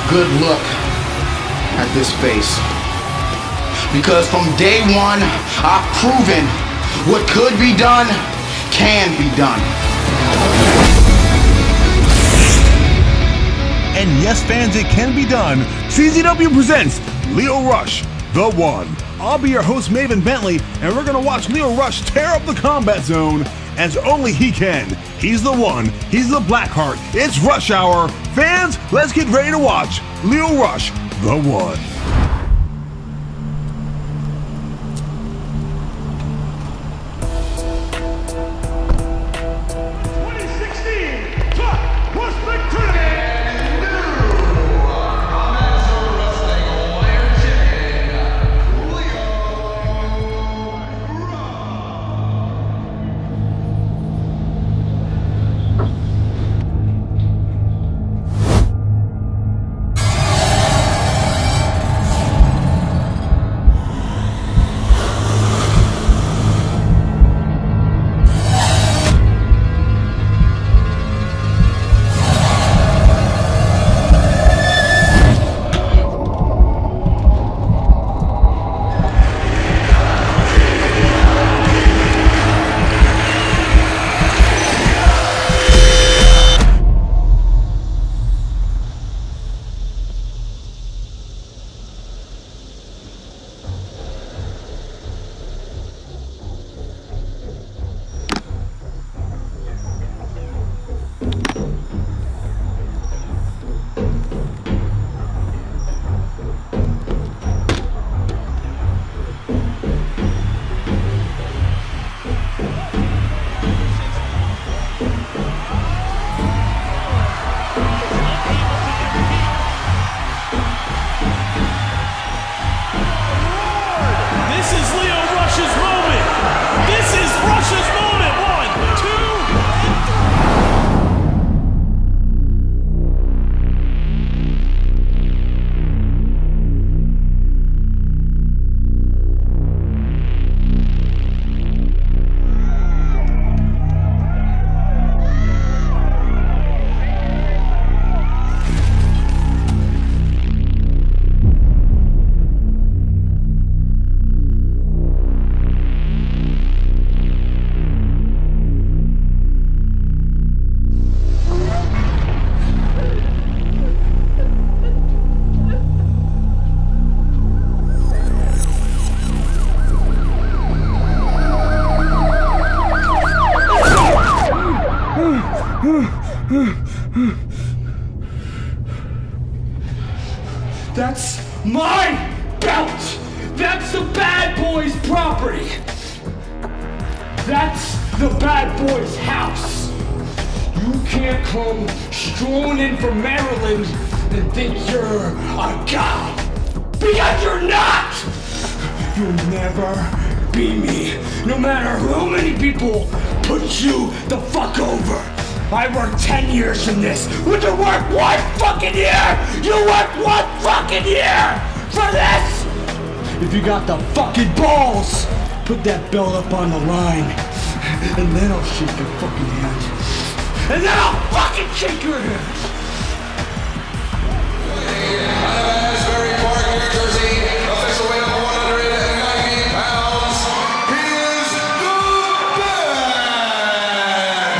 good look at this face. Because from day one, I've proven what could be done can be done. And yes, fans, it can be done. CZW presents Lio Rush The One. I'll be your host, Maven Bentley, and we're going to watch Lio Rush tear up the combat zone as only he can. He's the one. He's the Blackheart. It's Rush Hour. Fans, let's get ready to watch Lio Rush The One. That's my belt! That's the bad boy's property! That's the bad boy's house! You can't come strolling in from Maryland and think you're a guy! Because you're not! You'll never be me, no matter how many people put you the fuck over! I worked 10 years in this. Would you work 1 fucking year? You worked 1 fucking year for this? If you got the fucking balls, put that belt up on the line, and then I'll shake your fucking hand. And then I'll fucking shake your hand. Out of Asbury Park, New Jersey, official weight of 190 pounds. He is the bad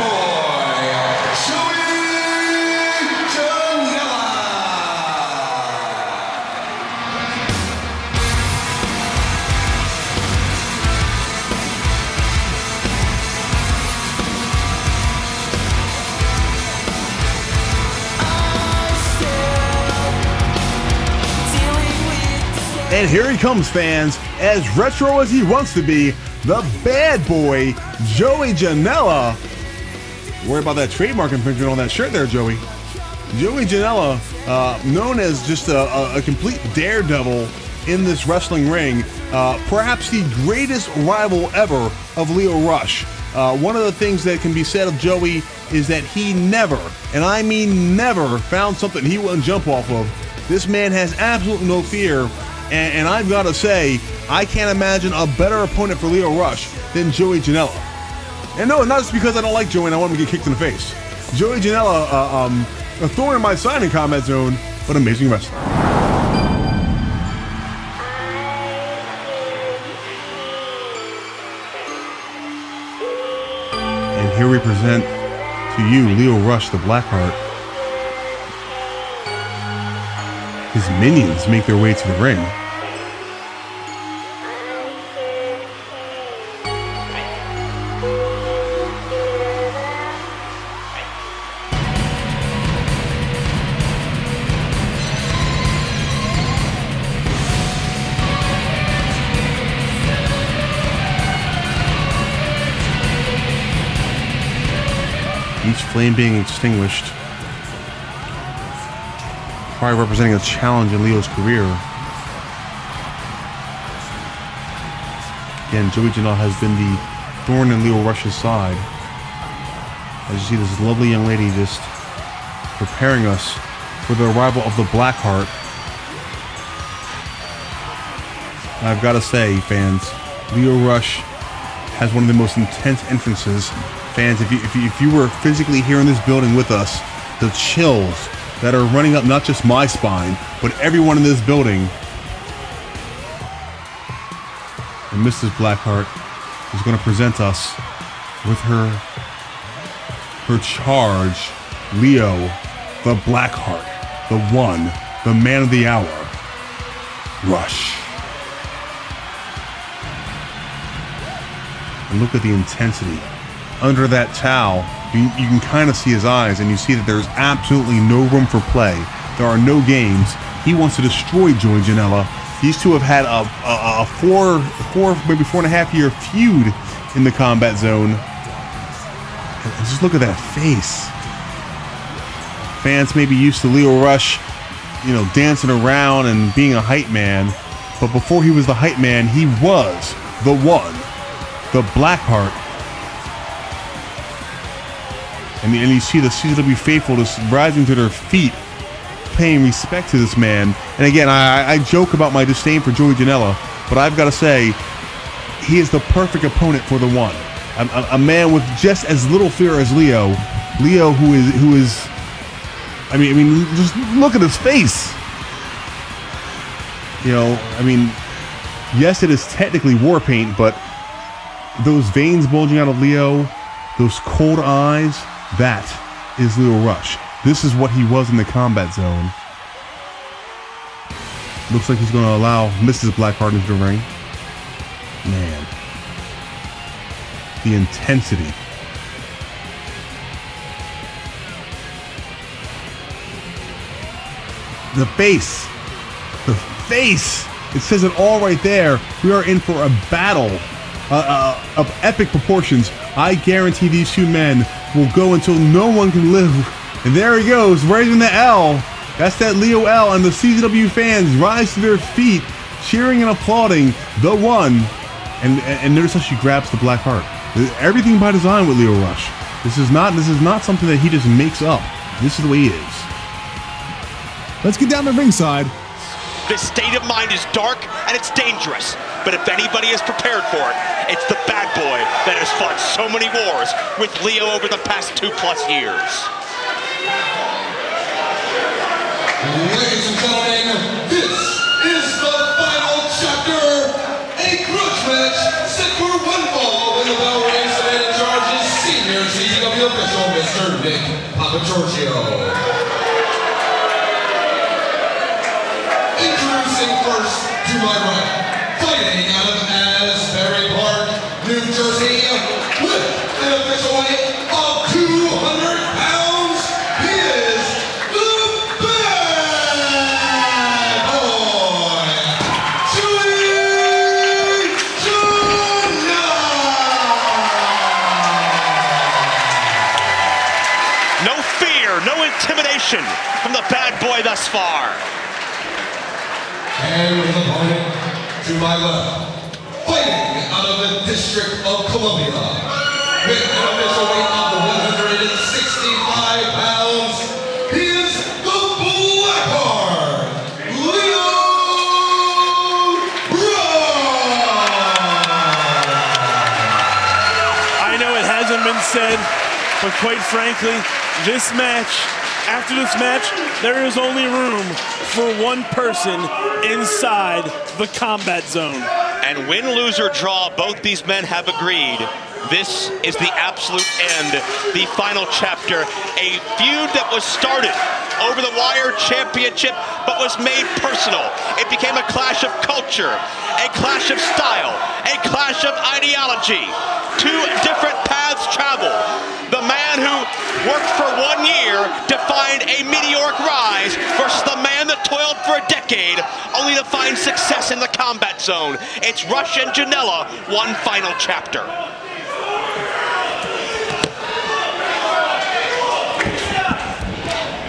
boy, Joey Janela. And here he comes, fans, as retro as he wants to be, the bad boy, Joey Janela. Worry about that trademark infringement on that shirt there, Joey. Joey Janela, known as just a complete daredevil in this wrestling ring, perhaps the greatest rival ever of Lio Rush. One of the things that can be said of Joey is that he never, and I mean never, found something he wouldn't jump off of. This man has absolutely no fear. And I've got to say, I can't imagine a better opponent for Lio Rush than Joey Janela. And no, not just because I don't like Joey and I want him to get kicked in the face. Joey Janela a thorn in my side in Combat Zone, but amazing wrestler. And here we present to you Lio Rush, the Blackheart. His minions make their way to the ring. Each flame being extinguished, probably representing a challenge in Leo's career. Again, Joey Janela has been the thorn in Lio Rush's side. As you see this lovely young lady just preparing us for the arrival of the Blackheart. And I've got to say, fans, Lio Rush has one of the most intense entrances. Fans, if you were physically here in this building with us, the chills that are running up not just my spine, but everyone in this building. And Mrs. Blackheart is going to present us with her charge, Lio, the Blackheart, the one, the man of the hour, Rush. And look at the intensity. Under that towel, you can kind of see his eyes, and you see that there's absolutely no room for play. There are no games. He wants to destroy Joey Janela. These two have had a maybe 4.5 year feud in the Combat Zone. And just look at that face. Fans may be used to Lio Rush, you know, dancing around and being a hype man, but before he was the hype man, he was the one, the Blackheart. And you see the CZW faithful just rising to their feet, paying respect to this man. And again, I joke about my disdain for Joey Janela, but I've got to say, he is the perfect opponent for the one. A man with just as little fear as Lio. Lio, who is, I mean, just look at his face. You know, I mean, yes, it is technically war paint, but those veins bulging out of Lio, those cold eyes. That is Lio Rush. This is what he was in the Combat Zone. Looks like he's going to allow Mrs. Blackheart into the ring. Man. The intensity. The face. The face. It says it all right there. We are in for a battle of epic proportions. I guarantee these two men will go until no one can live. And there he goes, raising the L. That's that Lio L, and the CZW fans rise to their feet, cheering and applauding the one. And notice how she grabs the Blackheart. Everything by design with Lio Rush. This is not something that he just makes up. This is the way he is. Let's get down to ringside. This state of mind is dark and it's dangerous, but if anybody is prepared for it, it's the bad boy that has fought so many wars with Lio over the past 2+ years. Ladies and gentlemen, this is the final chapter. A grudge match set for one fall in the bell rings, and in charge is senior CZW official Mr. Nick Papagiorgio. Introducing first to my right, fighting out of Asbury Park, New Jersey, with an official weight of 200 pounds, he is the bad boy, Joey Janela. No fear, no intimidation from the bad boy thus far. And with an opponent to my left, fighting out of the District of Columbia, with an official weight of 165 pounds, he is the Blackheart, Lio Rush. I know it hasn't been said, but quite frankly, this match after this match, there is only room for one person inside the combat zone. And win, lose, or draw, both these men have agreed. This is the absolute end, the final chapter. A feud that was started over the Wire Championship, but was made personal. It became a clash of culture, a clash of style, a clash of ideology. Two different paths traveled. The man who worked for 1 year to find a meteoric rise versus the man that toiled for a decade only to find success in the combat zone. It's Rush and Janela, one final chapter.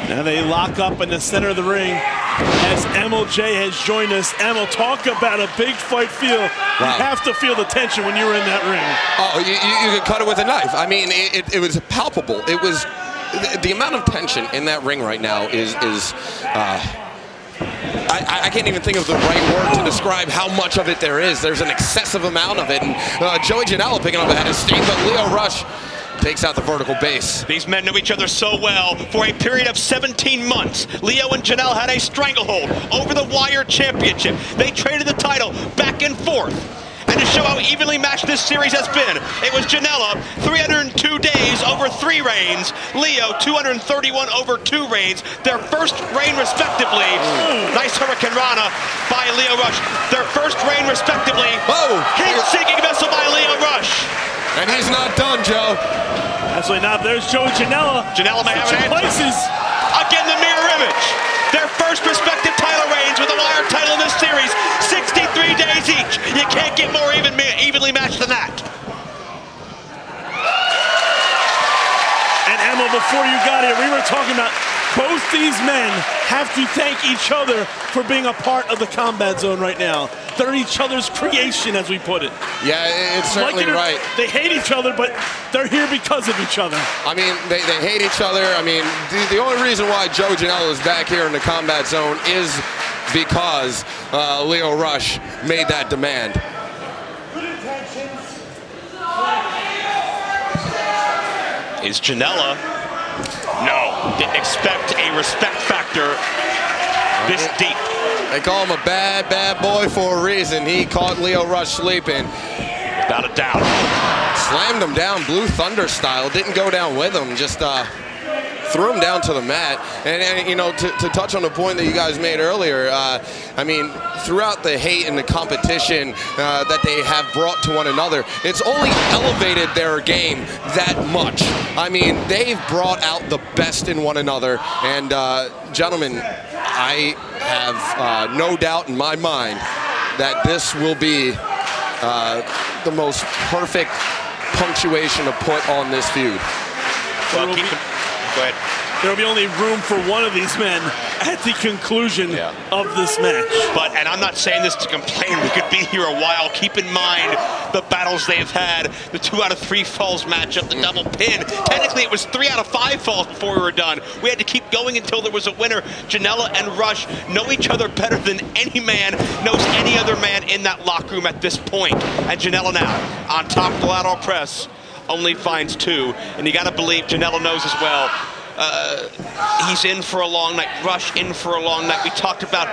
Now they lock up in the center of the ring as MLJ has joined us. Emil, talk about a big fight feel. Wow. You have to feel the tension when you were in that ring. Oh, you could cut it with a knife. I mean, it was palpable. It was the amount of tension in that ring right now is I can't even think of the right word to describe how much of it there is. There's an excessive amount of it. And Joey Janela picking up ahead of steam, but Lio Rush takes out the vertical base. These men know each other so well. For a period of 17 months, Lio and Janela had a stranglehold over the Wire Championship. They traded the title back and forth. And to show how evenly matched this series has been, it was Janela 302 days over 3 reigns, Lio 231 over 2 reigns, their first reign respectively. Nice Hurricane Rana by Lio Rush. Their first reign respectively. Heat-seeking missile by Lio Rush. And he's not done, Joe. Absolutely not. There's Joey Janela. Janela may have an answer. Again, the mirror image. Their first respective title reigns with a Wire title in this series. 63 days each. You can't get more evenly matched than that. And Emil, before you got here, we were talking about both these men have to thank each other for being a part of the combat zone right now. They're each other's creation, as we put it. Yeah, it's certainly right. They hate each other, but they're here because of each other. I mean, they hate each other. I mean, the only reason why Joe Janela is back here in the combat zone is because Lio Rush made that demand. Is Janela? No, didn't expect a respect factor this deep. They call him a bad, bad boy for a reason. He caught Lio Rush sleeping. Without a doubt. Slammed him down Blue Thunder style. Didn't go down with him. Just threw him down to the mat. And you know, to touch on the point that you guys made earlier, I mean, throughout the hate and the competition that they have brought to one another, it's only elevated their game that much. I mean, they've brought out the best in one another. And gentlemen, I have no doubt in my mind that this will be the most perfect punctuation to put on this feud. Well, go ahead. There will be only room for one of these men at the conclusion of this match. And I'm not saying this to complain. We could be here a while. Keep in mind the battles they've had. The 2 out of 3 falls matchup, the double pin. Technically, it was 3 out of 5 falls before we were done. We had to keep going until there was a winner. Janela and Rush know each other better than any man knows any other man in that locker room at this point. And Janela now, on top of the lateral press, only finds 2. And you got to believe Janela knows as well. He's in for a long night. Rush in for a long night. We talked about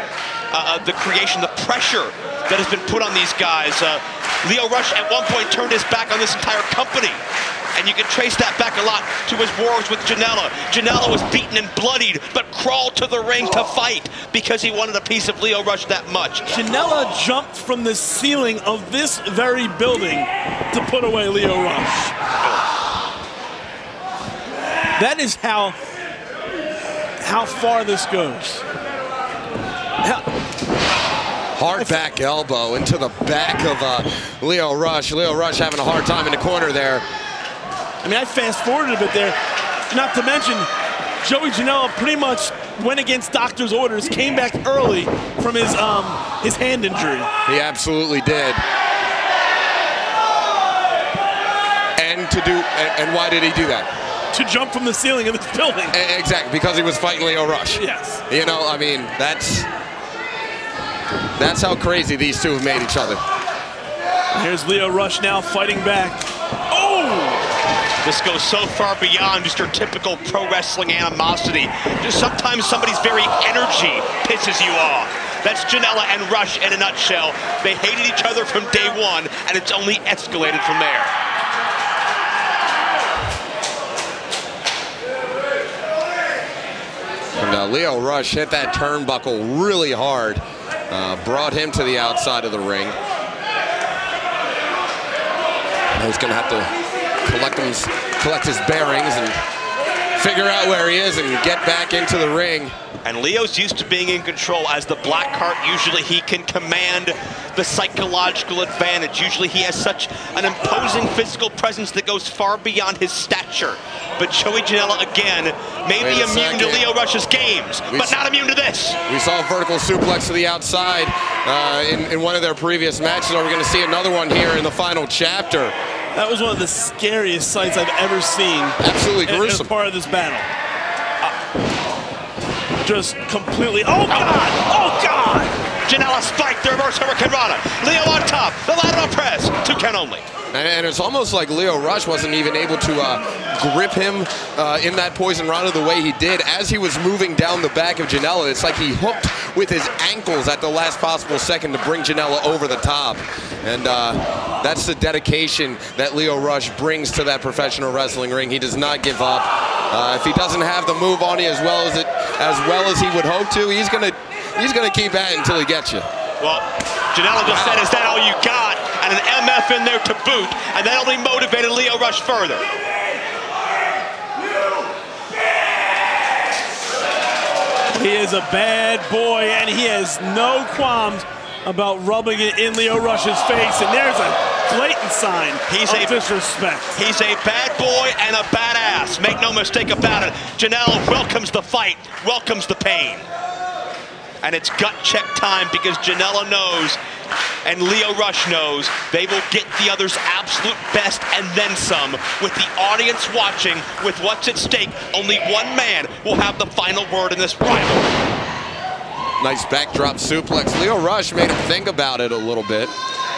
the creation, the pressure that has been put on these guys. Lio Rush at one point turned his back on this entire company. And you can trace that back a lot to his wars with Janela. Janela was beaten and bloodied, but crawled to the ring to fight because he wanted a piece of Lio Rush that much. Janela jumped from the ceiling of this very building to put away Lio Rush. That is how far this goes. Hard back elbow into the back of Lio Rush. Lio Rush having a hard time in the corner there. I mean, I fast-forwarded a bit there. Not to mention, Joey Janela pretty much went against doctor's orders, came back early from his hand injury. He absolutely did. And why did he do that? To jump from the ceiling of this building. Exactly, because he was fighting Lio Rush. Yes. You know, I mean, that's how crazy these two have made each other. Here's Lio Rush now fighting back. Oh! This goes so far beyond just your typical pro wrestling animosity. Just sometimes somebody's very energy pisses you off. That's Janela and Rush in a nutshell. They hated each other from day one, and it's only escalated from there. And Lio Rush hit that turnbuckle really hard. Brought him to the outside of the ring. He's going to have to collect his bearings and figure out where he is and get back into the ring. And Leo's used to being in control. As the black heart, usually he can command the psychological advantage. Usually he has such an imposing physical presence that goes far beyond his stature. But Joey Janela, again, may be immune to Lio Rush's games, but not immune to this. We saw a vertical suplex to the outside in one of their previous matches. Are we going to see another one here in the final chapter? That was one of the scariest sights I've ever seen. Absolutely gruesome. As part of this battle. Just completely, oh God, oh God! Janela spiked the reverse Hurricane Rana. Lio on top, the lateral press, 2 count only. And it's almost like Lio Rush wasn't even able to grip him in that Poison Rana the way he did as he was moving down the back of Janela. It's like he hooked with his ankles at the last possible second to bring Janela over the top. And that's the dedication that Lio Rush brings to that professional wrestling ring. He does not give up. If he doesn't have the move on you as well as he would hope to, he's gonna keep at it until he gets you. Well, Janela just said, "Is that all you got?" And an MF in there to boot, and that only motivated Lio Rush further. He is a bad boy, and he has no qualms about rubbing it in Lio Rush's face, and there's a blatant sign of disrespect. He's a bad boy and a badass. Make no mistake about it. Janela welcomes the fight, welcomes the pain. And it's gut check time because Janela knows and Lio Rush knows they will get the other's absolute best and then some. With the audience watching, with what's at stake, only one man will have the final word in this rivalry. Nice backdrop suplex. Lio Rush made him think about it a little bit.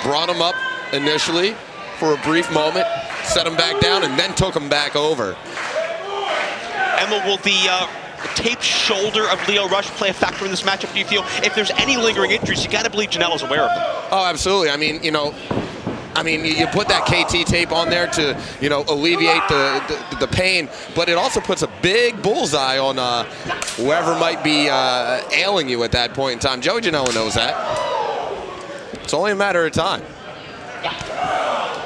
Brought him up initially for a brief moment, set him back down, and then took him back over. Emma, will the taped shoulder of Lio Rush play a factor in this matchup, do you feel? If there's any lingering injuries, you got to believe Janela's aware of them. Oh, absolutely. I mean, you put that KT tape on there to, alleviate the pain, but it also puts a big bullseye on whoever might be ailing you at that point in time. Joey Janela knows that. It's only a matter of time.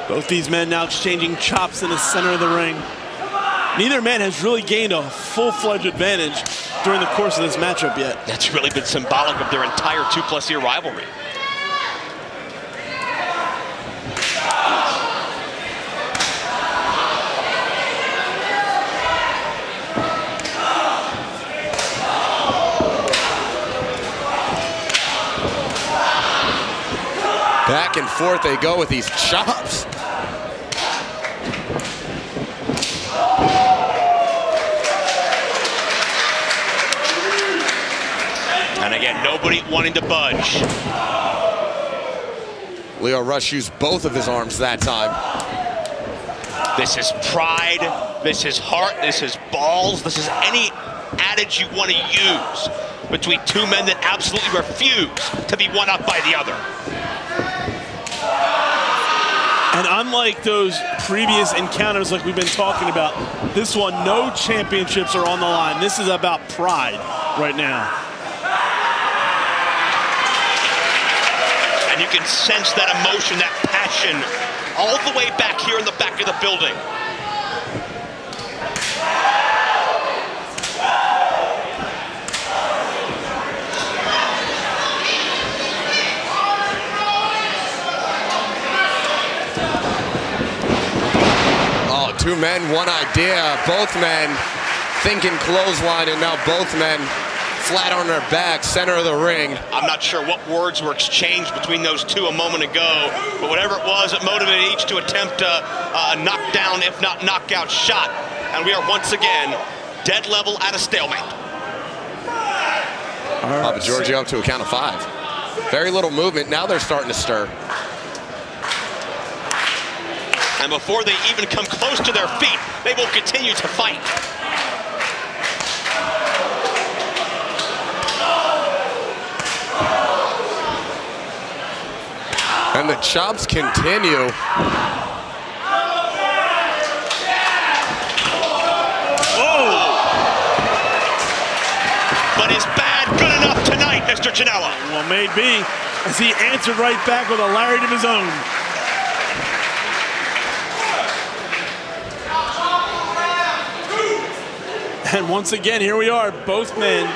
Both these men now exchanging chops in the center of the ring. Neither man has really gained a full-fledged advantage during the course of this matchup yet. That's really been symbolic of their entire 2+ year rivalry. Back and forth they go with these chops. And again, nobody wanting to budge. Lio Rush used both of his arms that time. This is pride, this is heart, this is balls, this is any adage you want to use between two men that absolutely refuse to be one up by the other. And unlike those previous encounters like we've been talking about, this one, no championships are on the line. This is about pride right now. And you can sense that emotion, that passion, all the way back here in the back of the building. Oh, two men, one idea. Both men thinking clothesline, and now both men flat on their back, center of the ring. I'm not sure what words were exchanged between those two a moment ago, but whatever it was, it motivated each to attempt a knockdown, if not knockout shot. And we are once again dead level at a stalemate. Papa Giorgio up to a count of 5. Very little movement. Now they're starting to stir. And before they even come close to their feet, they will continue to fight. And the chops continue. But is bad good enough tonight, Mr. Janela? Well, maybe, as he answered right back with a lariat of his own. And once again, here we are, both men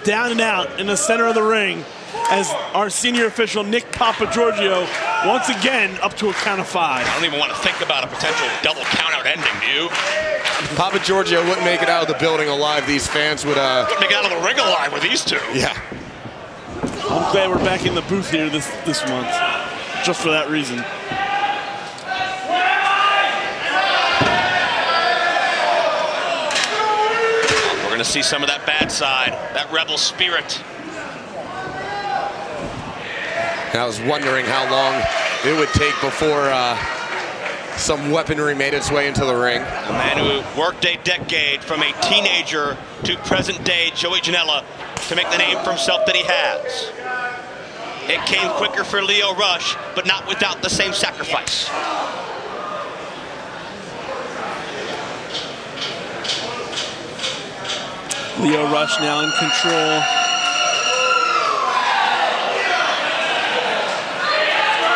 down and out in the center of the ring, as our senior official, Nick Papagiorgio, once again up to a count of 5. I don't even want to think about a potential double count-out ending, do you? Papagiorgio wouldn't make it out of the building alive. These fans would... Wouldn't make it out of the ring alive with these two. Yeah. I'm glad we're back in the booth here this month, just for that reason. We're going to see some of that bad side, that rebel spirit. I was wondering how long it would take before some weaponry made its way into the ring. A man who worked a decade from a teenager to present day Joey Janela to make the name for himself that he has. It came quicker for Lio Rush, but not without the same sacrifice. Lio Rush now in control.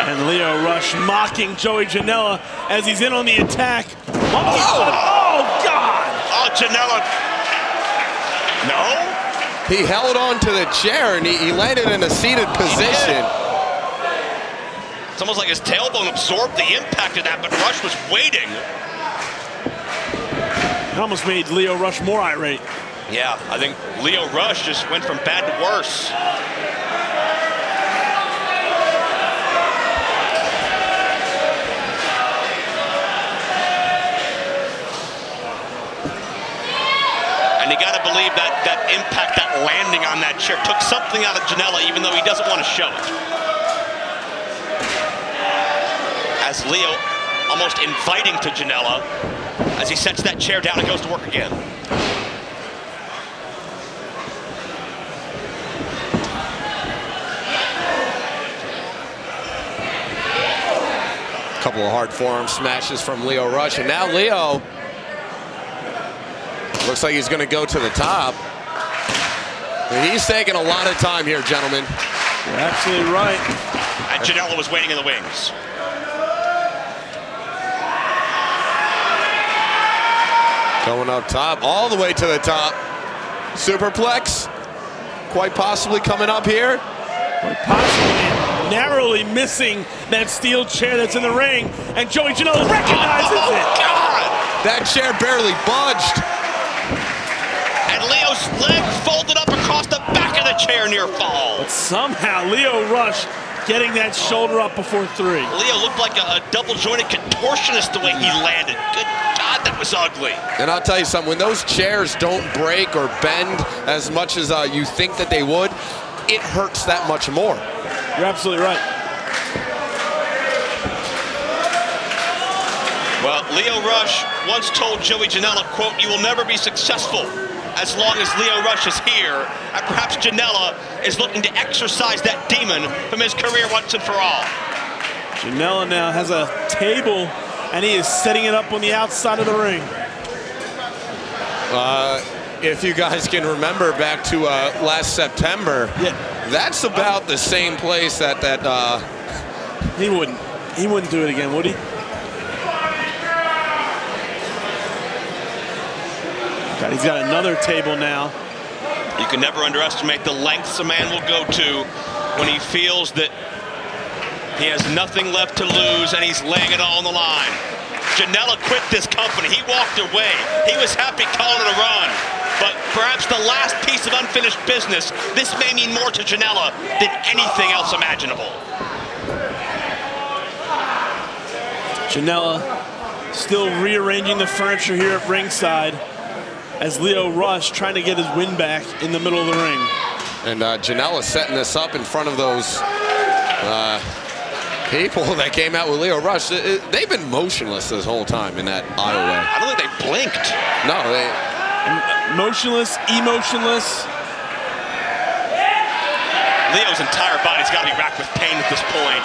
And Lio Rush mocking Joey Janela as he's in on the attack. Oh, God! Oh, Janela. No? He held on to the chair and he landed in a seated position. It's almost like his tailbone absorbed the impact of that, but Rush was waiting. It almost made Lio Rush more irate. Yeah, I think Lio Rush just went from bad to worse. And you got to believe that impact, that landing on that chair took something out of Janela, even though he doesn't want to show it. As Lio almost inviting to Janela as he sets that chair down and goes to work again. Couple of hard forearm smashes from Lio Rush, and now Lio looks like he's going to go to the top. And he's taking a lot of time here, gentlemen. You're absolutely right. And Janela was waiting in the wings. Going up top, all the way to the top. Superplex, quite possibly coming up here. Quite possibly narrowly missing that steel chair that's in the ring, and Joey Janela recognizes it. God! That chair barely budged. And Leo's leg folded up across the back of the chair near fall. But somehow Lio Rush getting that shoulder up before 3. Lio looked like a double-jointed contortionist the way he landed. Good God, that was ugly. And I'll tell you something, when those chairs don't break or bend as much as you think that they would, it hurts that much more. You're absolutely right. Well, Lio Rush once told Joey Janela, quote, "You will never be successful as long as Lio Rush is here." And perhaps Janela is looking to exorcise that demon from his career once and for all. Janela now has a table, and he is setting it up on the outside of the ring. If you guys can remember back to last September, yeah, that's about the same place that he wouldn't do it again, would he? God, he's got another table now. You can never underestimate the lengths a man will go to when he feels that he has nothing left to lose and he's laying it all on the line. Janela quit this company. He walked away. He was happy calling it a run. But perhaps the last piece of unfinished business, this may mean more to Janela than anything else imaginable. Janela still rearranging the furniture here at ringside as Lio Rush trying to get his win back in the middle of the ring. And Janela setting this up in front of those people that came out with Lio Rush, they've been motionless this whole time in that aisle way. I don't think they blinked. No, they... Motionless, emotionless. Leo's entire body's got to be racked with pain at this point.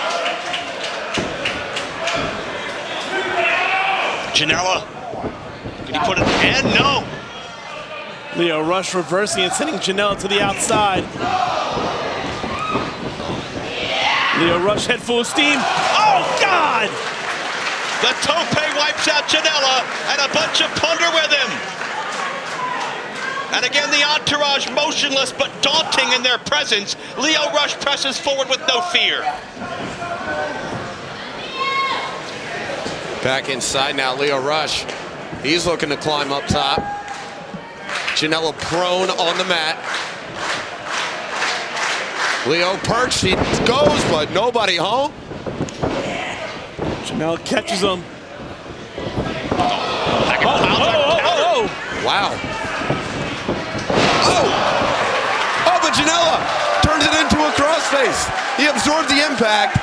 Janela, can he put it in? No. Lio Rush reversing and sending Janela to the outside. Lio Rush head full of steam. Oh, God! The tope wipes out Janela and a bunch of plunder with him. And again, the entourage motionless but daunting in their presence. Lio Rush presses forward with no fear. Back inside now, Lio Rush. He's looking to climb up top. Janela prone on the mat. Lio perched, he goes, but nobody home. Janela catches him. Wow. Oh, but Janela turns it into a crossface. He absorbed the impact.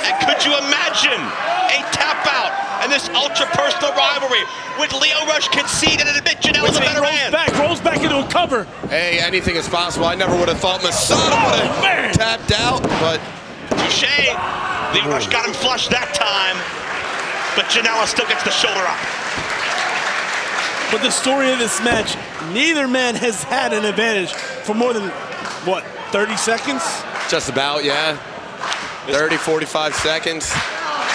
And could you imagine a tap out and this ultra-personal rivalry with Lio Rush conceded and admit Janela's a better man? Rolls back into a cover. Hey, anything is possible. I never would have thought Masada would have tapped out, but... Touché. Lio Rush got him flush that time, but Janela still gets the shoulder up. But the story of this match, neither man has had an advantage for more than, what, 30 seconds? Just about, yeah. 30, 45 seconds.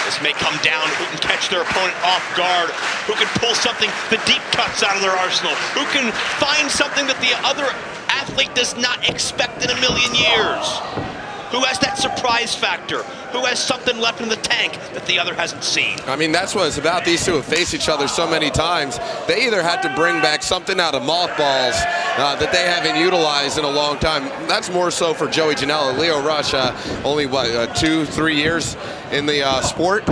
This may come down who can catch their opponent off guard, who can pull something, the deep cuts out of their arsenal, who can find something that the other athlete does not expect in a million years, who has that surprise factor, who has something left in the tank that the other hasn't seen. I mean, that's what it's about. These two have faced each other so many times. They either had to bring back something out of mothballs that they haven't utilized in a long time. That's more so for Joey Janela. Lio Rush, only, what, 2-3 years in the sport?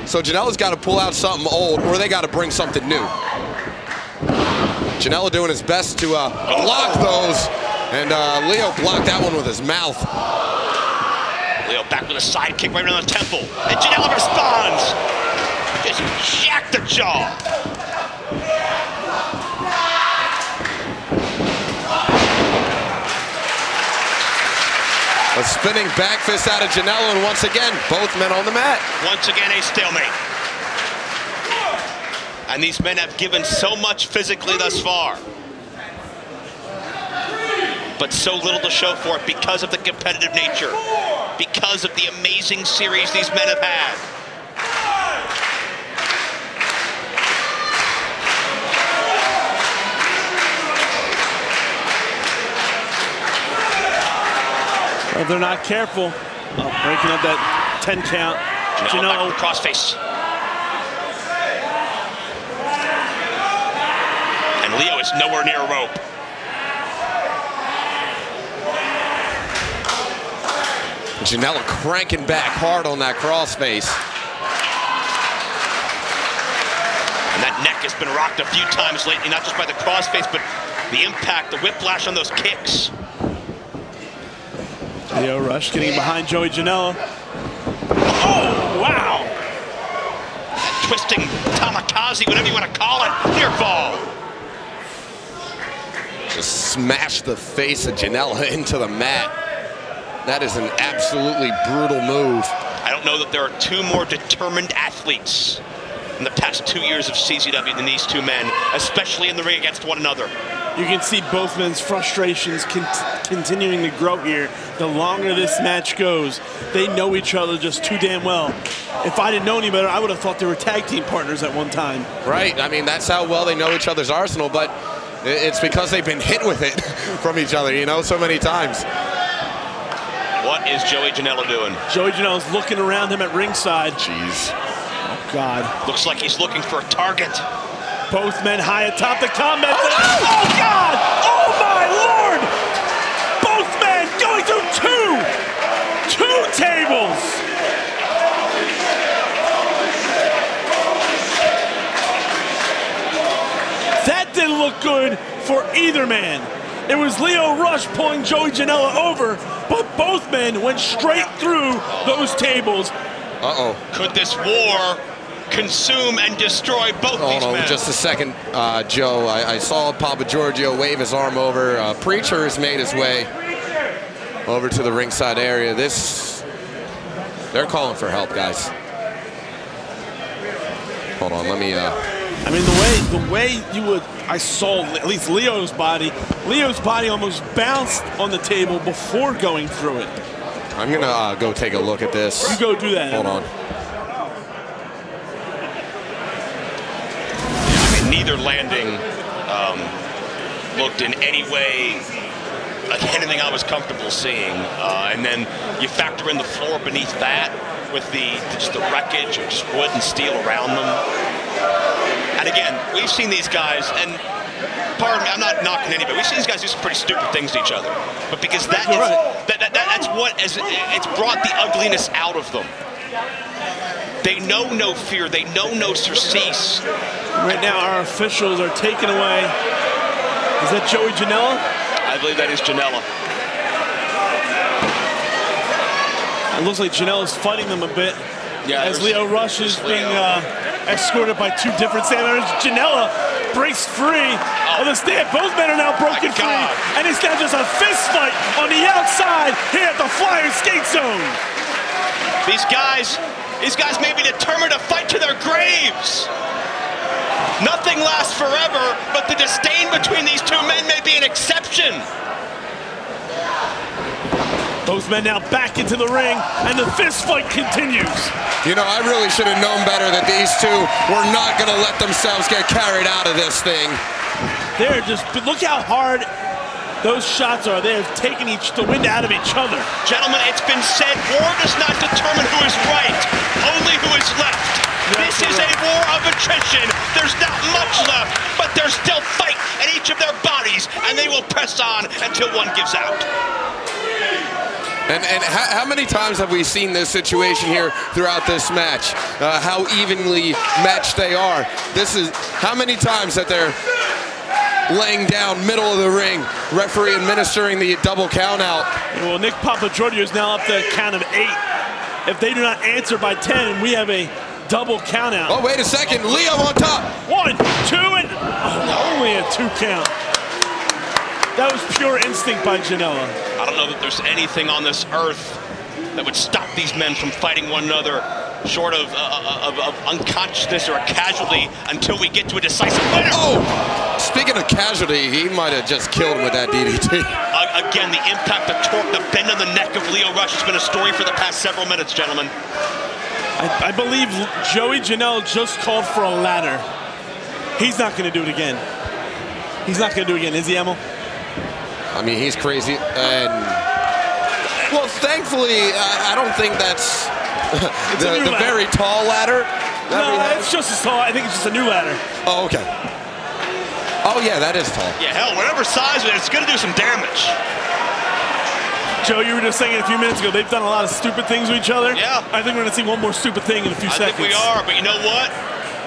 So Janela's got to pull out something old, or they got to bring something new. Janela doing his best to block those, and Lio blocked that one with his mouth. Lio back with a side kick right around the temple, and Janela responds. Just jacked the jaw. A spinning back fist out of Janela, and once again, both men on the mat. Once again, a stalemate. And these men have given so much physically thus far, but so little to show for it because of the competitive nature, because of the amazing series these men have had. Well, if they're not careful, breaking up that 10 count. Janela back crossface. And Lio is nowhere near a rope. Janela cranking back hard on that crossface. And that neck has been rocked a few times lately, not just by the crossface, but the impact, the whiplash on those kicks. Lio Rush getting behind Joey Janela. Oh, wow! That twisting kamikaze, whatever you want to call it, near fall. Just smashed the face of Janela into the mat. That is an absolutely brutal move. I don't know that there are two more determined athletes in the past 2 years of CZW than these two men, especially in the ring against one another. You can see both men's frustrations continuing to grow here. The longer this match goes, they know each other just too damn well. If I didn't know any better, I would have thought they were tag team partners at one time. Right, I mean, that's how well they know each other's arsenal, but it's because they've been hit with it from each other, you know, so many times. What is Joey Janela doing? Joey Janela's looking around him at ringside. Jeez. Oh, God. Looks like he's looking for a target. Both men high atop the combat. Oh, God! Oh, my Lord! Both men going through two tables! That didn't look good for either man. It was Lio Rush pulling Joey Janela over, but both men went straight through those tables. Uh-oh. Could this war consume and destroy both these men? Just a second, Joe. I saw Papa Giorgio wave his arm over. Preacher has made his way over to the ringside area. They're calling for help, guys. Hold on, let me. I mean, the way you would, I saw at least Leo's body. Leo's body almost bounced on the table before going through it. I'm gonna go take a look at this. You go do that. Hold on. I mean, neither landing looked in any way like anything I was comfortable seeing. And then you factor in the floor beneath that with just the wreckage of just wood and steel around them. And again, we've seen these guys, and pardon me, I'm not knocking anybody. We've seen these guys do some pretty stupid things to each other. But because that's what it's brought the ugliness out of them. They know no fear. They know no surcease. Right now, our officials are taking away. Is that Joey Janela? I believe that is Janela. It looks like Janela's fighting them a bit. Yeah, as Lio Rush is being escorted by two different standards. Janela breaks free of the stand. Both men are now broken free. And it's now just a fist fight on the outside here at the Flyer Skate Zone. These guys may be determined to fight to their graves. Nothing lasts forever, but the disdain between these two men may be an exception. Both men now back into the ring, and the fist fight continues. You know, I really should have known better that these two were not going to let themselves get carried out of this thing. They're just, look how hard those shots are. They're taking the wind out of each other. Gentlemen, it's been said, war does not determine who is right, only who is left. This is a war of attrition. There's not much left, but there's still fight in each of their bodies, and they will press on until one gives out. And how many times have we seen this situation here throughout this match? How evenly matched they are. This is how many times that they're laying down middle of the ring, referee administering the double count out. Well, Nick Papagiorgio is now up to a count of 8. If they do not answer by 10, we have a double count out. Oh, wait a second, Lio on top. 1, 2, and only a 2 count. That was pure instinct by Janela. I don't know that there's anything on this earth that would stop these men from fighting one another short of unconsciousness or a casualty until we get to a decisive winner. Oh, speaking of casualty, he might have just killed him with that DDT. Again, the impact, the torque, the bend on the neck of Lio Rush has been a story for the past several minutes, gentlemen. I believe Joey Janela just called for a ladder. He's not going to do it again. He's not going to do it again, is he, Emil? I mean, he's crazy. And, well, thankfully, I don't think that's the very tall ladder. No, it's just as tall. I think it's just a new ladder. Oh, okay. Oh, yeah, that is tall. Yeah, hell, whatever size it is, it's going to do some damage. Joe, you were just saying a few minutes ago, they've done a lot of stupid things with each other. Yeah. I think we're going to see one more stupid thing in a few seconds. I think we are, but you know what?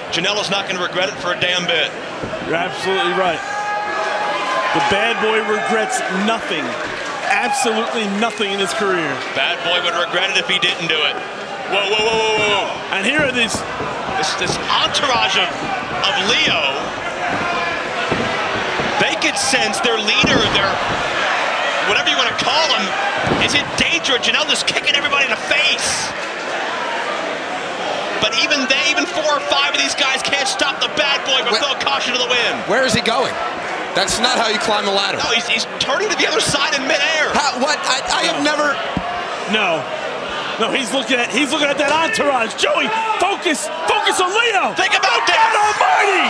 Janela's not going to regret it for a damn bit. You're absolutely right. The bad boy regrets nothing. Absolutely nothing in his career. Bad boy would regret it if he didn't do it. Whoa, whoa, whoa, whoa, whoa. And here are this entourage of Lio. They could sense their leader, their whatever you want to call him, is in danger. Janela's kicking everybody in the face. But even 4 or 5 of these guys can't stop the bad boy but throw caution to the wind. Where is he going? That's not how you climb a ladder. No, he's turning to the other side in midair. What? I have never. No, he's looking at that entourage. Joey, focus on Lio. Think about that. God Almighty!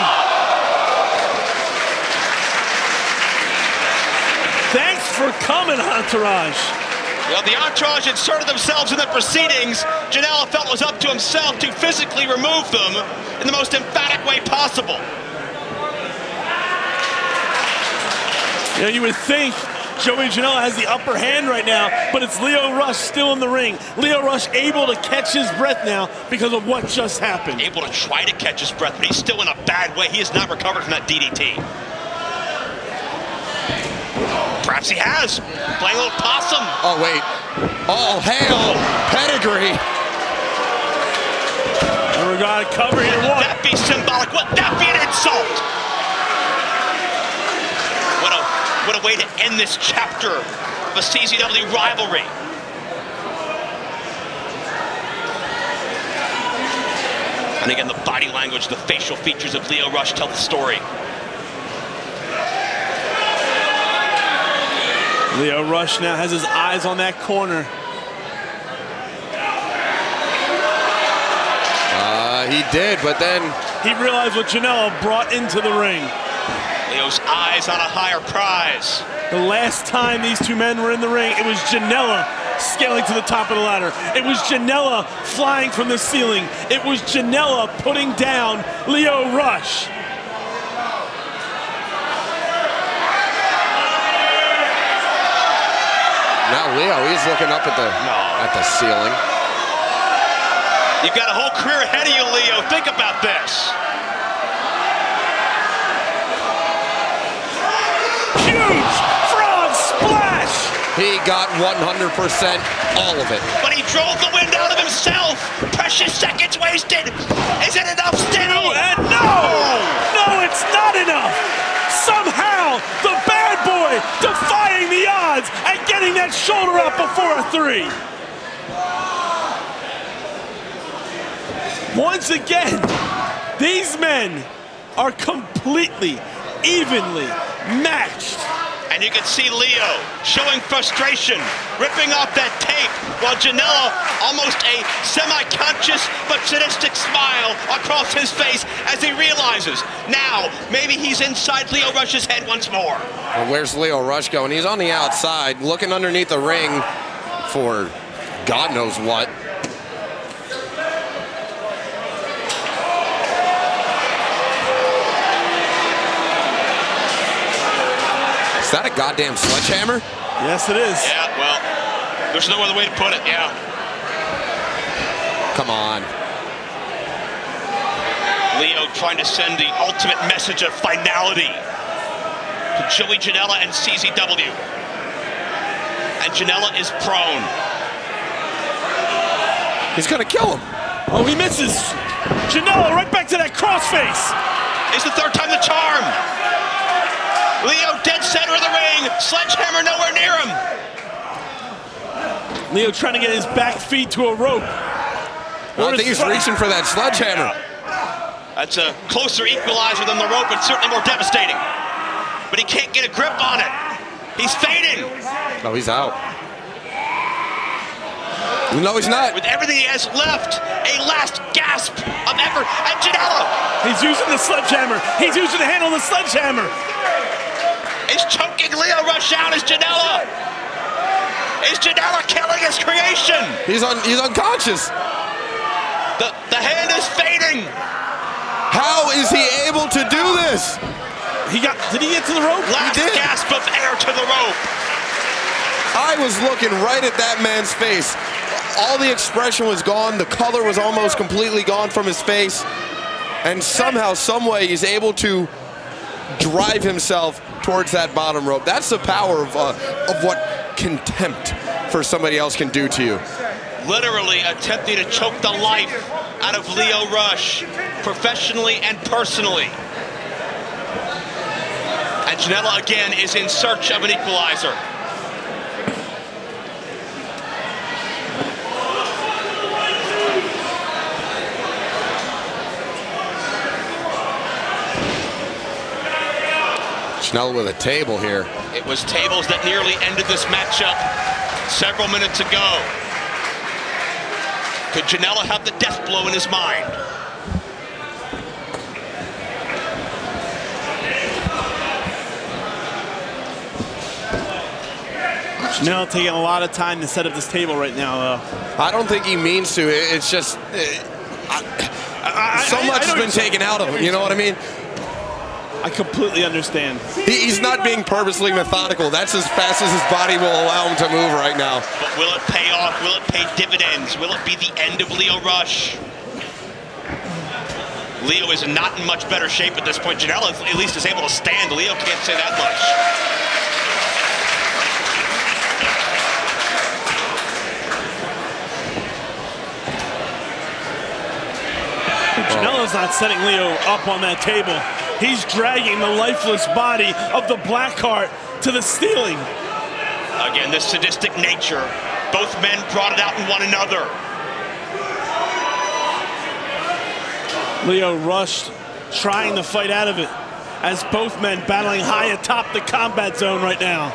Thanks for coming, entourage. Well, the entourage inserted themselves in the proceedings. Janela felt it was up to himself to physically remove them in the most emphatic way possible. You know, you would think Joey Janela has the upper hand right now, but it's Lio Rush still in the ring. Lio Rush able to catch his breath now because of what just happened. Able to try to catch his breath, but he's still in a bad way. He has not recovered from that DDT. Perhaps he has. Playing a little possum. Oh, wait. All hail pedigree. We got to cover here. Would that be symbolic? Would that be an insult? What a way to end this chapter of a CZW rivalry. And again, the body language, the facial features of Lio Rush tell the story. Lio Rush now has his eyes on that corner. He did, but then he realized what Janela brought into the ring. Leo's eyes on a higher prize. The last time these two men were in the ring, it was Janela scaling to the top of the ladder. It was Janela flying from the ceiling. It was Janela putting down Lio Rush. now Lio, he's looking up at the ceiling. You've got a whole career ahead of you, Lio. Think about this. Huge frog splash! He got 100% all of it. But he drove the wind out of himself. Precious seconds wasted. Is it enough still? And no, it's not enough. Somehow, the bad boy defying the odds and getting that shoulder up before a 3. Once again, these men are completely, evenly matched. And you can see Lio showing frustration, ripping off that tape, while Janela, almost a semi-conscious but sadistic smile across his face as he realizes now maybe he's inside Lio Rush's head once more. Well, where's Lio Rush going? He's on the outside, looking underneath the ring for God knows what. Is that a goddamn sledgehammer? Yes, it is. Yeah, well, there's no other way to put it, yeah. Come on. Lio trying to send the ultimate message of finality to Joey Janela and CZW. And Janela is prone. He's gonna kill him. Oh, he misses. Janela right back to that crossface. It's the third time the charm. Lio dead center of the ring. Sledgehammer nowhere near him. Lio trying to get his back feet to a rope. I think he's reaching for that sledgehammer. That's a closer equalizer than the rope, but certainly more devastating. But he can't get a grip on it. He's fading. No, he's out. No, he's not. With everything he has left, a last gasp of effort. And Janela He's using the sledgehammer. He's using the handle of the sledgehammer. is choking Lio Rush out. Is Janela killing his creation? He's unconscious. The hand is fading. How is he able to do this? Did he get to the rope? Last gasp of air to the rope. I was looking right at that man's face. All the expression was gone. The color was almost completely gone from his face. And somehow, some way, he's able to drive himself towards that bottom rope. That's the power of what contempt for somebody else can do to you. Literally attempting to choke the life out of Lio Rush, professionally and personally. And Janela again is in search of an equalizer. Janela with a table here. It was tables that nearly ended this matchup several minutes ago. Could Janela have the death blow in his mind? Janela taking a lot of time to set up this table right now, though. I don't think he means to. It's just so much has been taken out of him. You know what I mean? I completely understand. He's not being purposely methodical. That's as fast as his body will allow him to move right now. But will it pay off? Will it pay dividends? Will it be the end of Lio Rush? Lio is not in much better shape at this point. Janela at least is able to stand. Lio can't say that much. Janela's not setting Lio up on that table. He's dragging the lifeless body of the Blackheart to the ceiling. Again, this sadistic nature. Both men brought it out in one another. Lio Rush trying to fight out of it as both men battling high atop the combat zone right now.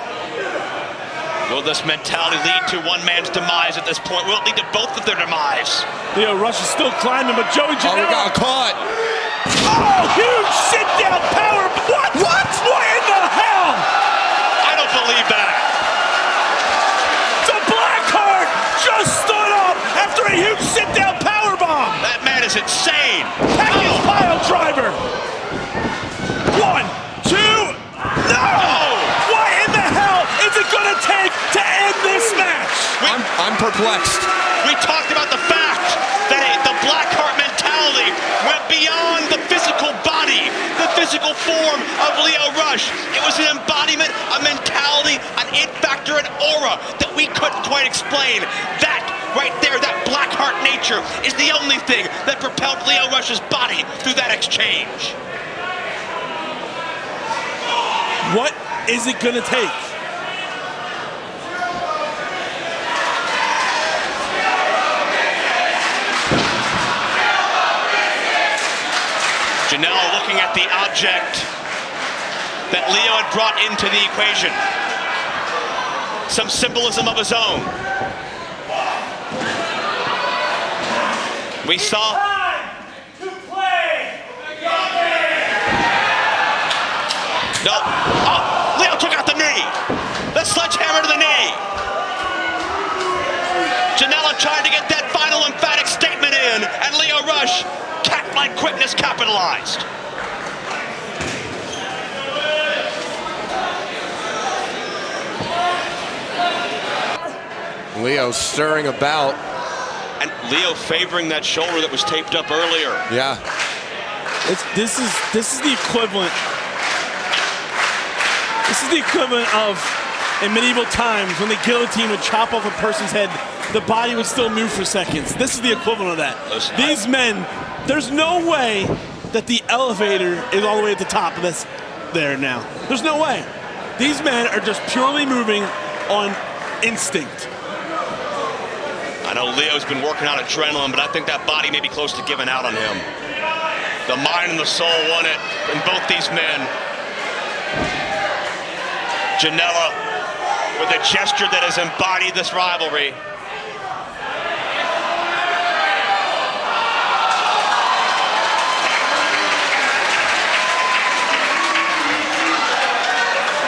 Will this mentality lead to one man's demise at this point? Will it lead to both of their demise? Lio Rush is still climbing, but Joey Janela... Oh, we got caught. Oh, huge sit-down power... What? What? What in the hell? I don't believe that. The Blackheart just stood up after a huge sit-down powerbomb. That man is insane. Package pile driver. 1, 2... No! What in the hell is it going to take to end this match? I'm perplexed. We talked about the fact that the Blackheart mentality went beyond the physical body, the physical form of Lio Rush. It was an embodiment, a mentality, an it factor, an aura that we couldn't quite explain. That right there, that Blackheart nature is the only thing that propelled Lio Rush's body through that exchange. What is it gonna take? Janela looking at the object that Lio had brought into the equation. Some symbolism of his own. We saw... No. Oh, Lio took out the knee. The sledgehammer to the knee. Janela trying to get that final emphatic statement in, and Lio Rush, cat-like quickness capitalized. Lio stirring about. And Lio favoring that shoulder that was taped up earlier. Yeah. This is the equivalent. This is the equivalent of, in medieval times, when the guillotine would chop off a person's head, the body would still move for seconds. This is the equivalent of that. Listen, these men, there's no way that the elevator is all the way at the top of this there now. There's no way. These men are just purely moving on instinct. I know Leo's been working on adrenaline, but I think that body may be close to giving out on him. The mind and the soul won it in both these men. Janela with a gesture that has embodied this rivalry.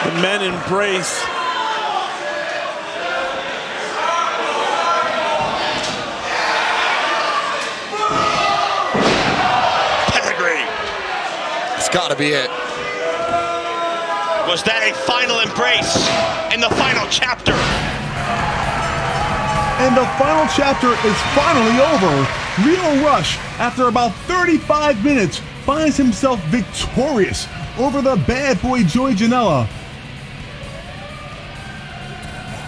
The men embrace. Pedigree. It's got to be it. Was that a final embrace in the final chapter? And the final chapter is finally over. Lio Rush, after about 35 minutes, finds himself victorious over the bad boy Joey Janela.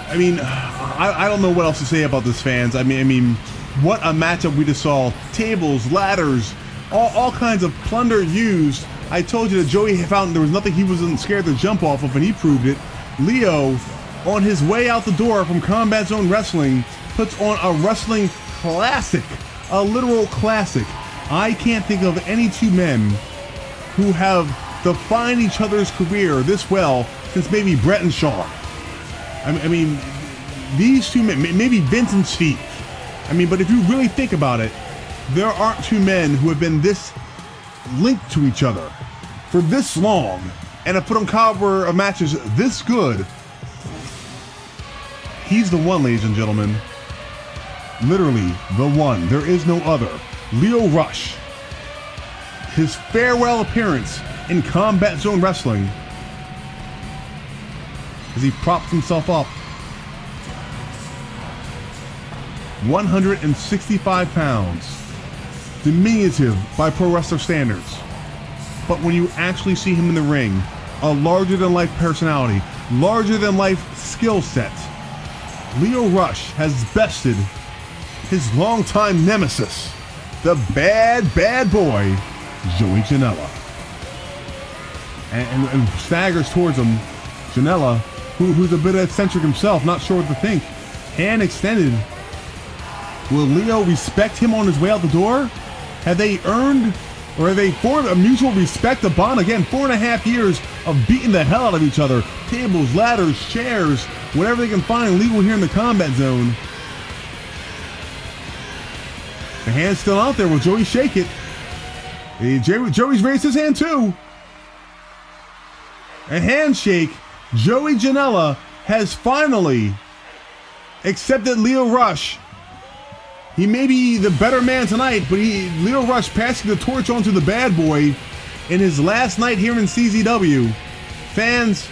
I mean, I don't know what else to say about this, fans. I mean, what a matchup we just saw. Tables, ladders, all kinds of plunder used. I told you that Joey found there was nothing he wasn't scared to jump off of, and he proved it. Lio, on his way out the door from Combat Zone Wrestling, puts on a wrestling classic, a literal classic. I can't think of any two men who have defined each other's career this well since maybe Brett and Shawn. I mean, these two men, maybe Vince and Steve. I mean, but if you really think about it, there aren't two men who have been this linked to each other for this long and have put on caliber of matches this good. He's the one, ladies and gentlemen. Literally the one. There is no other. Lio Rush. His farewell appearance in Combat Zone Wrestling as he props himself up. 165 pounds. Diminutive by pro wrestler standards. But when you actually see him in the ring, a larger-than-life personality, larger-than-life skill set, Lio Rush has bested his longtime nemesis, the bad boy, Joey Janela. And staggers towards him. Janela, who's a bit eccentric himself, not sure what to think. Hand extended. Will Lio respect him on his way out the door? Have they earned, or have they formed a mutual respect, a bond? Again, 4.5 years of beating the hell out of each other. Tables, ladders, chairs, whatever they can find legal here in the combat zone. The hand's still out there. Will Joey shake it? Joey's raised his hand too. A handshake. Joey Janela has finally accepted Lio Rush. He may be the better man tonight, but Lio Rush passing the torch on to the bad boy in his last night here in CZW. Fans,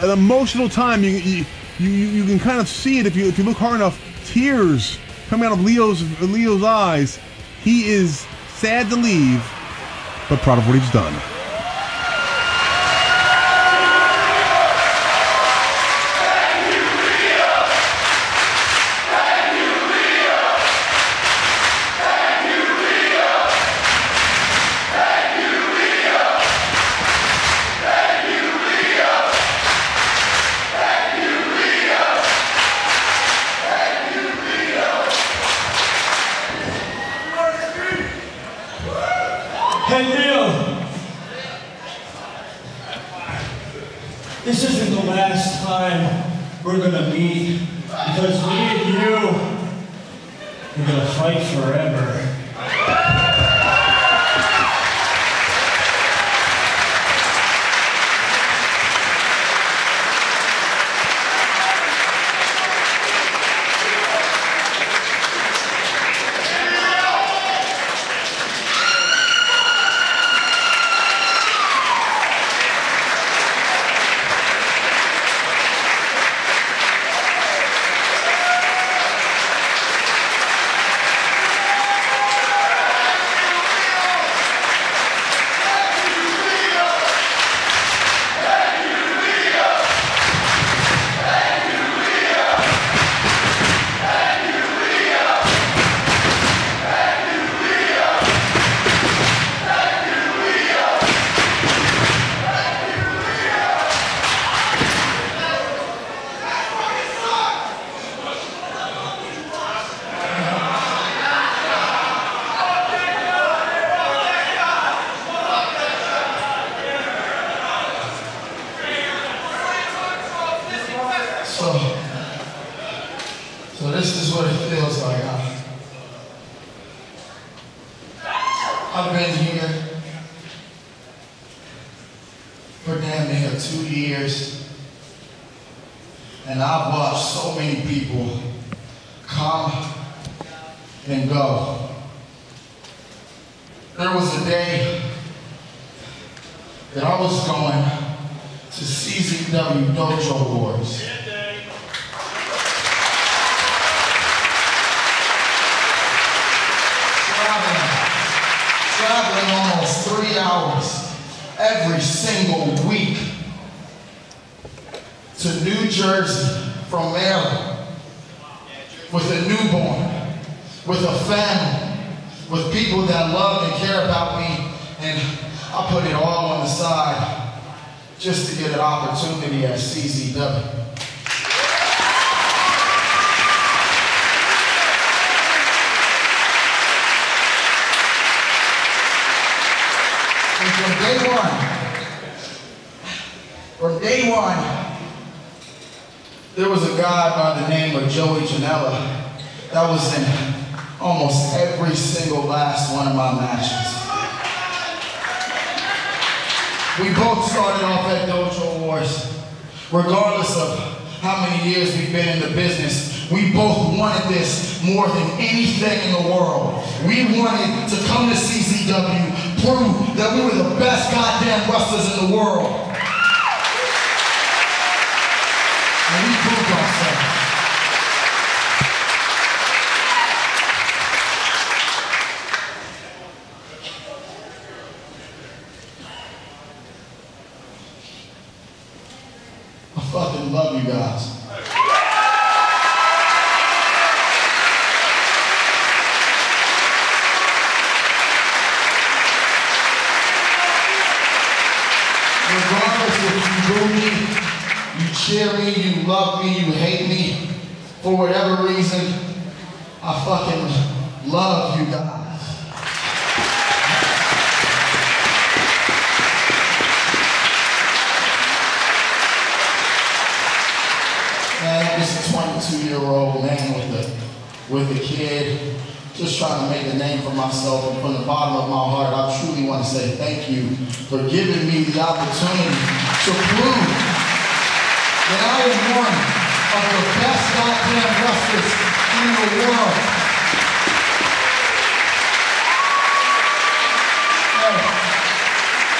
an emotional time. You can kind of see it if you look hard enough. Tears coming out of Leo's eyes. He is sad to leave, but proud of what he's done. Hey, Lio. This isn't the last time we're gonna meet, because me and you are gonna fight forever. So this is what it feels like. I've been here for damn near 2 years, and I've watched so many people come and go. There was a day that I was going to CZW Dojo Wars. Traveling almost 3 hours every single week to New Jersey from Maryland with a newborn, with a family, with people that love and care about me, and I put it all on the side just to get an opportunity at CZW. From day one, there was a guy by the name of Joey Janela that was in almost every single last one of my matches. We both started off at Dojo Wars. Regardless of how many years we've been in the business, we both wanted this more than anything in the world. We wanted to come to CZW, prove that we were the best goddamn wrestlers in the world. And we proved ourselves. I fucking love you guys. love me, you hate me, for whatever reason, I fucking love you guys. Man, I'm just a 22-year-old man with a kid, just trying to make a name for myself, and from the bottom of my heart, I truly want to say thank you for giving me the opportunity to prove that I am one of the best goddamn wrestlers in the world.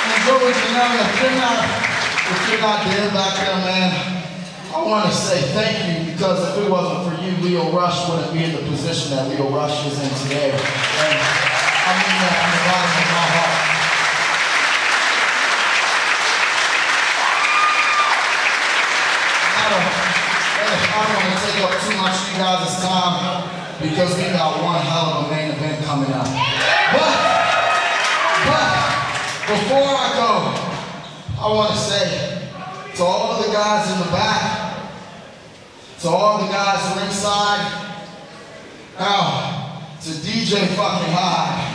And Joey Janela, if you're not there back there, man, I want to say thank you, because if it wasn't for you, Lio Rush wouldn't be in the position that Lio Rush is in today. And I mean that from the bottom of my heart. I don't want to take up too much of you guys' time, because we got one hell of a main event coming up. But before I go, I want to say to all of the guys in the back, to all the guys ringside, now to DJ fucking High,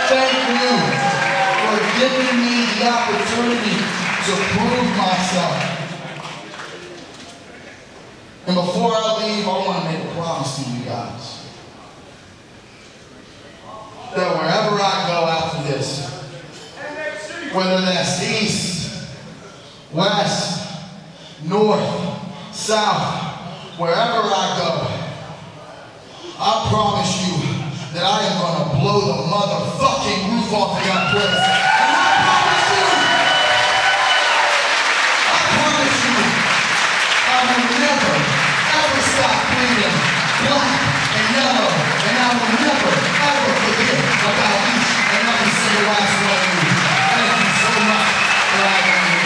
thank you for giving me the opportunity to prove myself. And before I leave, I want to make a promise to you guys that wherever I go after this, whether that's east, west, north, south, wherever I go, I promise you that I am going to blow the motherfucking roof off of that place. And I promise you, I will never, ever stop bleeding black and yellow, and I will never, ever forget about each and every single last one of you. Thank you so much for having me.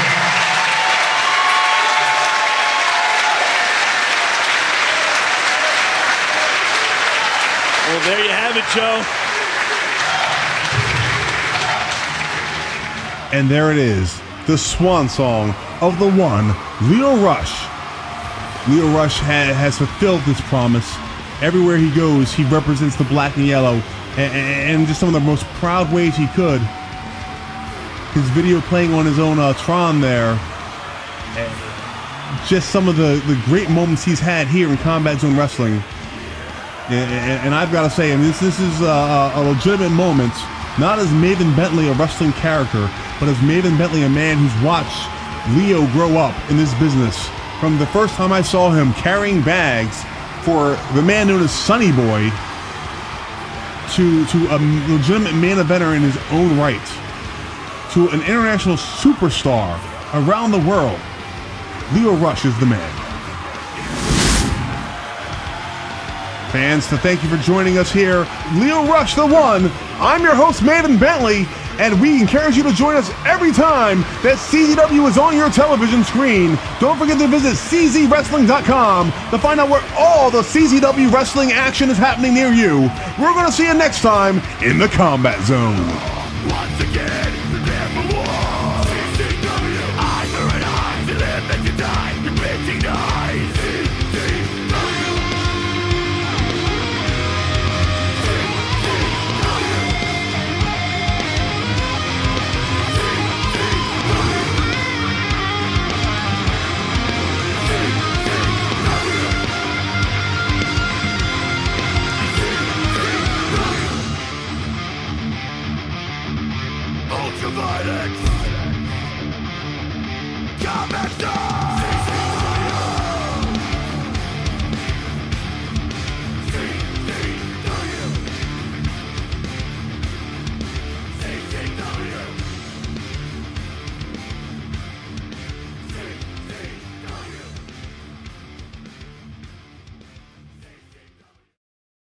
Well, there you have it, Joe. And there it is, the swan song of the one, Lio Rush. Lio Rush has fulfilled this promise. Everywhere he goes, he represents the black and yellow, and just some of the most proud ways he could. His video playing on his own Tron there. Just some of the great moments he's had here in Combat Zone Wrestling. And I've got to say, I mean, this is a legitimate moment, not as Maven Bentley, a wrestling character, but as Maven Bentley, a man who's watched Lio grow up in this business. From the first time I saw him carrying bags for the man known as Sonny Boy to a legitimate main eventer in his own right, to an international superstar around the world, Lio Rush is the man. Fans, so thank you for joining us here. Lio Rush The One. I'm your host, Maven Bentley, and we encourage you to join us every time that CZW is on your television screen. Don't forget to visit czwrestling.com to find out where all the CZW wrestling action is happening near you. We're going to see you next time in the Combat Zone.